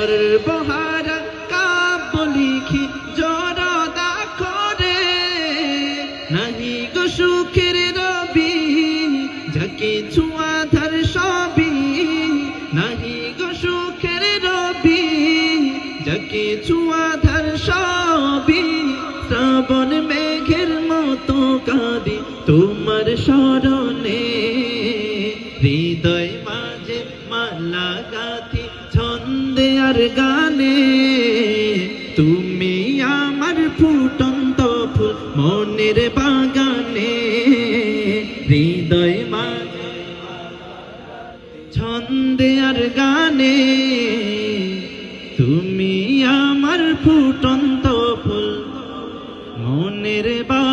সর্বহারা কাব্য লিখি জড়দা করে, নাহি গো সুখের রবি যাকে ছুঁয়াধার সবই, নাহি গো সুখের রবি যাকে ছুঁয়াধার সবই। শ্রাবণ মেঘের মতো কাঁদি তোমার স্মরণে, হৃদয় মাঝে মালা গাঁথি ছন্দে আর গানে। তুমি আমার ফুটন্ত ফুল মনের বাগানে, হৃদয় মাঝে ছন্দে আর গানে। তুমি আমার ফুটন্ত ফুল মনের বাগানে।